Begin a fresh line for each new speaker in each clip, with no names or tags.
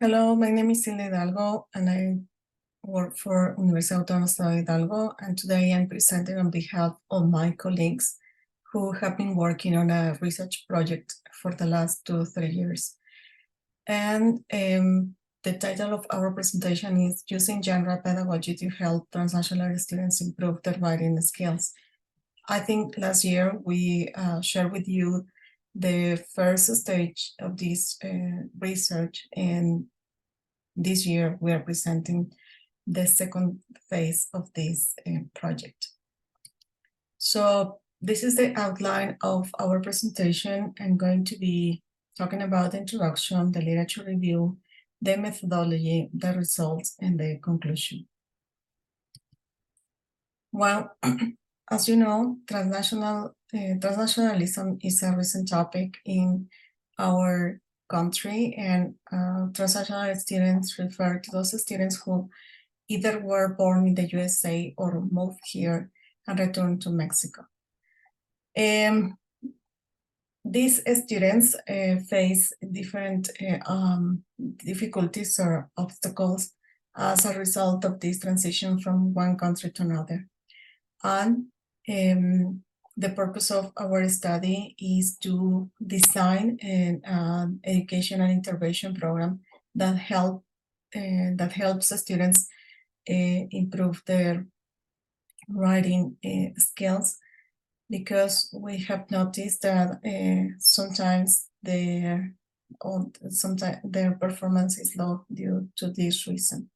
Hello, my name is Silvia Hidalgo, and I work for Universidad Autónoma de Hidalgo, and today I'm presenting on behalf of my colleagues who have been working on a research project for the last 2 or 3 years. And the title of our presentation is Using Genre Pedagogy to Help Transnational Students Improve Their Writing Skills. I think last year we shared with you the first stage of this research, and this year we are presenting the second phase of this project. So this is the outline of our presentation. I'm going to be talking about the introduction, the literature review, the methodology, the results, and the conclusion. Well, as you know, transnationalism is a recent topic in our country, and transnational students refer to those students who either were born in the USA or moved here and returned to Mexico. These students face different difficulties or obstacles as a result of this transition from one country to another. And the purpose of our study is to design an educational intervention program that helps the students improve their writing skills, because we have noticed that sometimes their performance is low due to this reason.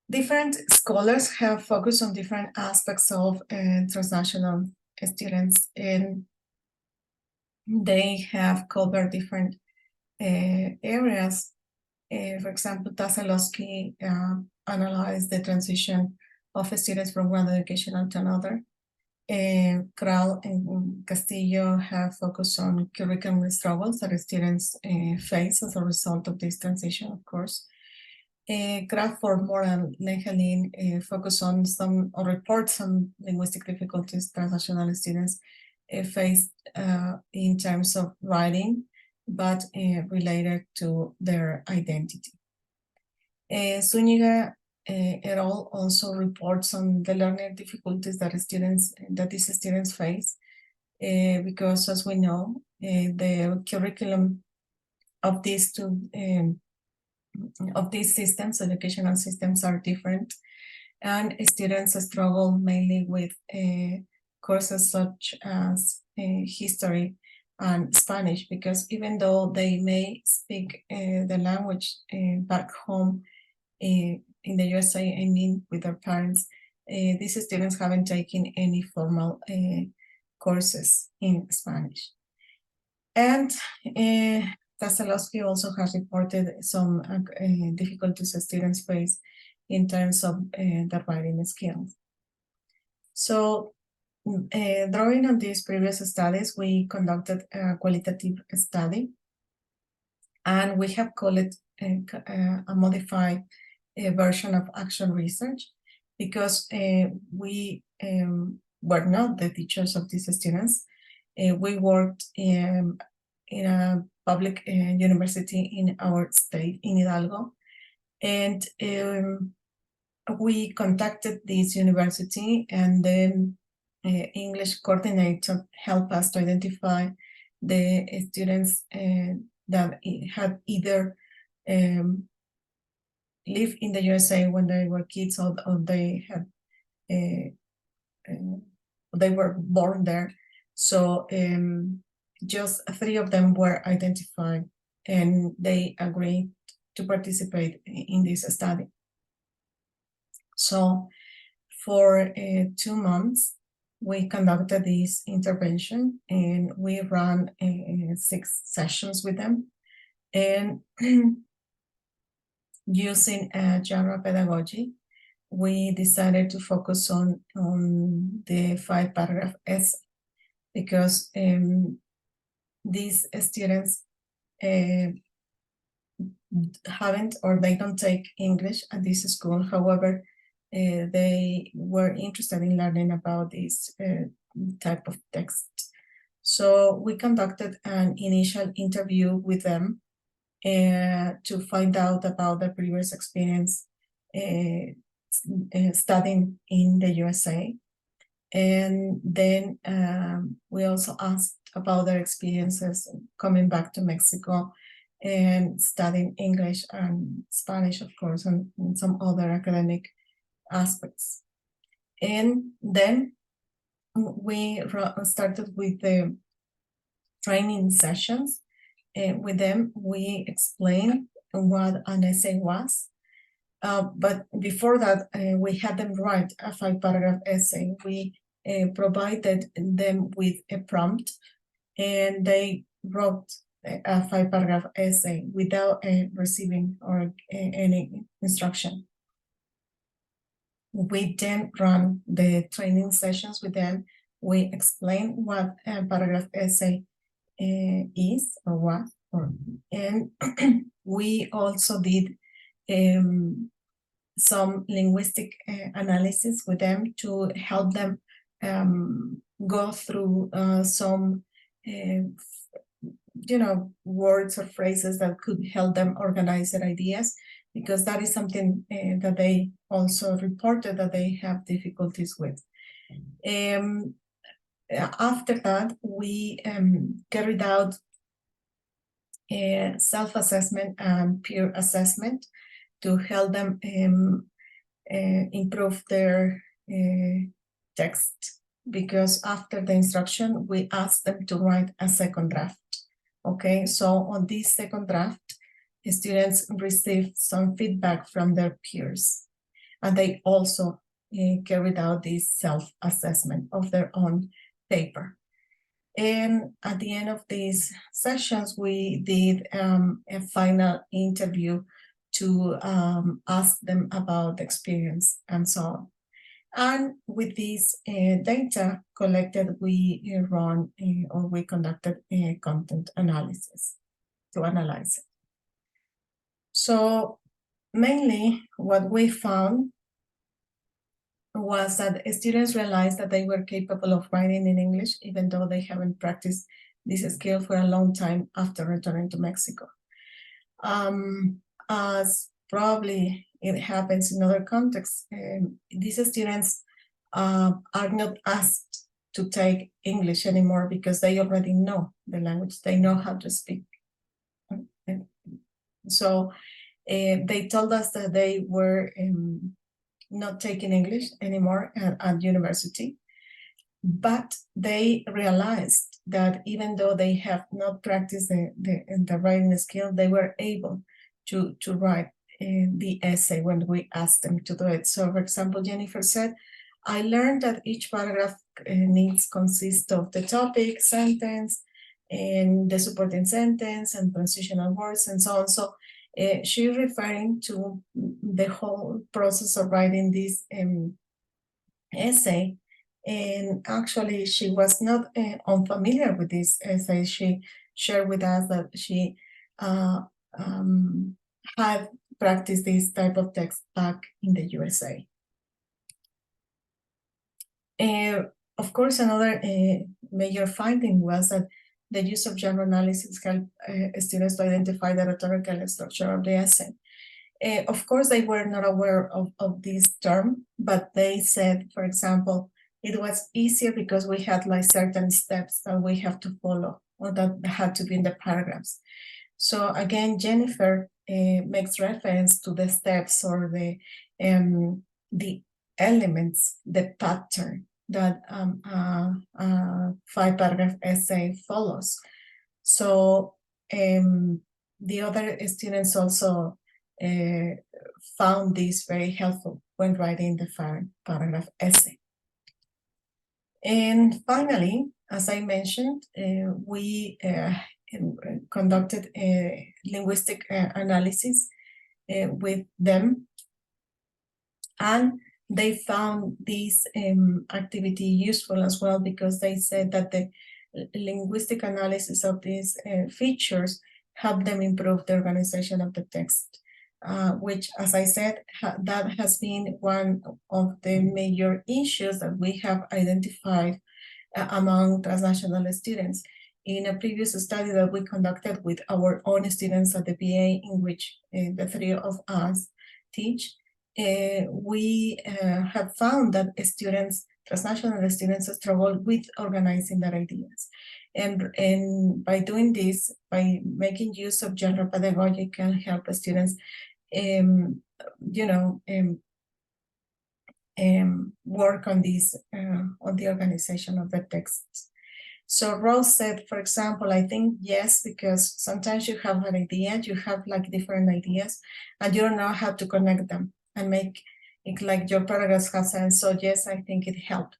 Different scholars have focused on different aspects of transnational students, and they have covered different areas. For example, Tasselowski analyzed the transition of students from one education to another. Kral and Castillo have focused on curriculum struggles that students face as a result of this transition, of course. Crawford, and Nehelin focus on report some linguistic difficulties transnational students face in terms of writing, but related to their identity. Zuniga et al. Also reports on the learning difficulties that these students face, because, as we know, the curriculum of these systems, educational systems, are different, and students struggle mainly with courses such as history and Spanish, because even though they may speak the language back home in the USA, I mean, with their parents, these students haven't taken any formal courses in Spanish. And Tasselowski also has reported some difficulties students face in terms of their writing skills. So, drawing on these previous studies, we conducted a qualitative study, and we have called it a modified version of action research, because we were not the teachers of these students. We worked in a public university in our state, in Hidalgo, and we contacted this university, and then English coordinator helped us to identify the students that had either lived in the USA when they were kids, or they had they were born there. So just 3 of them were identified, and they agreed to participate in this study. So for 2 months, we conducted this intervention, and we ran 6 sessions with them. And using genre pedagogy, we decided to focus on the 5-paragraph essay, because these students haven't, or they don't take English at this school. However, they were interested in learning about this type of text. So we conducted an initial interview with them to find out about their previous experience studying in the USA. And then we also asked about their experiences coming back to Mexico and studying English and Spanish, of course, and some other academic aspects. And then we started with the training sessions. With them, we explained what an essay was. But before that, we had them write a 5-paragraph essay. We provided them with a prompt, and they wrote a 5-paragraph essay without receiving or any instruction. We then run the training sessions with them. We explain what a paragraph essay is or what, and we also did some linguistic analysis with them to help them go through some words or phrases that could help them organize their ideas, because that is something that they also reported that they have difficulties with. After that, we carried out self-assessment and peer assessment to help them improve their text, because after the instruction, we asked them to write a second draft. Okay, so on this second draft, the students received some feedback from their peers, and they also carried out this self-assessment of their own paper. And at the end of these sessions, we did a final interview to ask them about the experience and so on. And with this data collected, we we conducted a content analysis to analyze it. So mainly what we found was that students realized that they were capable of writing in English, even though they haven't practiced this skill for a long time after returning to Mexico. As probably it happens in other contexts, these students are not asked to take English anymore because they already know the language, they know how to speak. So they told us that they were not taking English anymore at university, but they realized that even though they have not practiced the writing skill, they were able to write the essay when we asked them to do it. So, for example, Jennifer said, I learned that each paragraph needs consist of the topic, sentence, and the supporting sentence, and transitional words, and so on. So she's referring to the whole process of writing this essay. And actually, she was not unfamiliar with this essay. She shared with us that she had practiced this type of text back in the USA. Of course, another major finding was that the use of genre analysis helped students to identify the rhetorical structure of the essay. Of course, they were not aware of this term, but they said, for example, it was easier because we had like certain steps that we have to follow or that had to be in the paragraphs. So again, Jennifer makes reference to the steps or the elements, the pattern that a 5-paragraph essay follows. So the other students also found this very helpful when writing the 5-paragraph essay. And finally, as I mentioned, we conducted a linguistic analysis with them, and they found this activity useful as well, because they said that the linguistic analysis of these features help them improve the organization of the text, which, as I said, that has been one of the major issues that we have identified among transnational students. In a previous study that we conducted with our own students at the BA, in which the three of us teach, we have found that transnational students struggle with organizing their ideas. And by doing this, by making use of genre pedagogy, can help students, you know, work on this, on the organization of the texts. So Rose said, for example, I think yes, because sometimes you have an idea, you have like different ideas, and you don't know how to connect them and make it like your paragraphs have sense. So yes, I think it helped.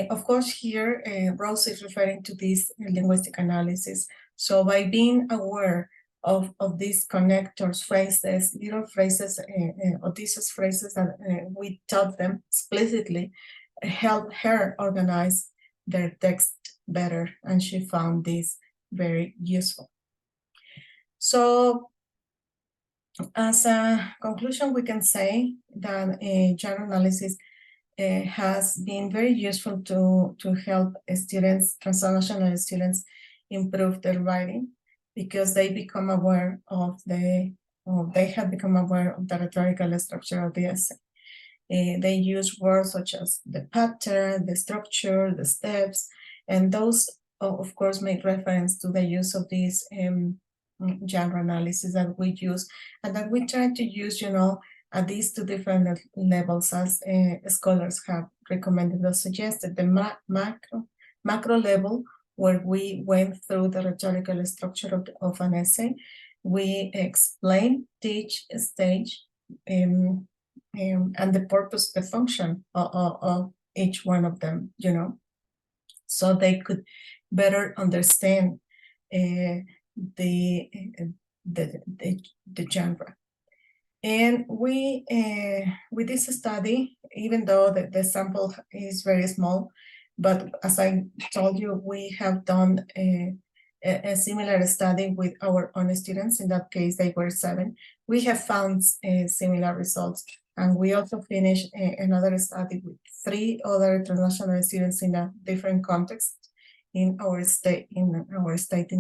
Of course, here Rose is referring to this linguistic analysis. So by being aware of these connectors, phrases, little phrases, Odysseus phrases that we taught them explicitly, help her organize their text better, and she found this very useful. So as a conclusion, we can say that genre analysis has been very useful to help students, transnational students, improve their writing, because they become aware of they have become aware of the rhetorical structure of the essay. They use words such as the pattern, the structure, the steps, and those, of course, make reference to the use of these genre analysis that we use, and that we try to use, at these two different levels, as scholars have recommended or suggested. The macro level, where we went through the rhetorical structure of an essay, we explain, teach, stage, and the purpose, the function of each one of them, so they could better understand the genre. And we, with this study, even though the sample is very small, but as I told you, we have done a similar study with our own students. In that case, they were 7. We have found similar results. And we also finished another study with 3 other transnational students in a different context in our state in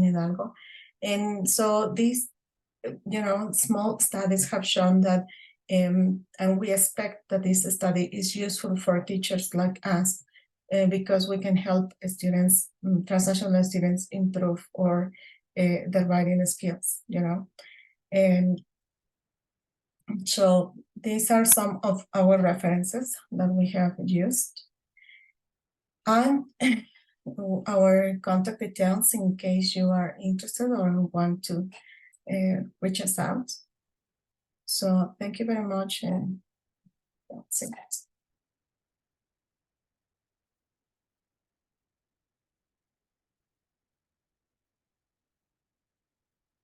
Hidalgo. And so these, small studies have shown that, and we expect that this study is useful for teachers like us, because we can help students, transnational students, improve their writing skills, And so these are some of our references that we have used. And our contact details in case you are interested or want to reach us out. So thank you very much, and that's it.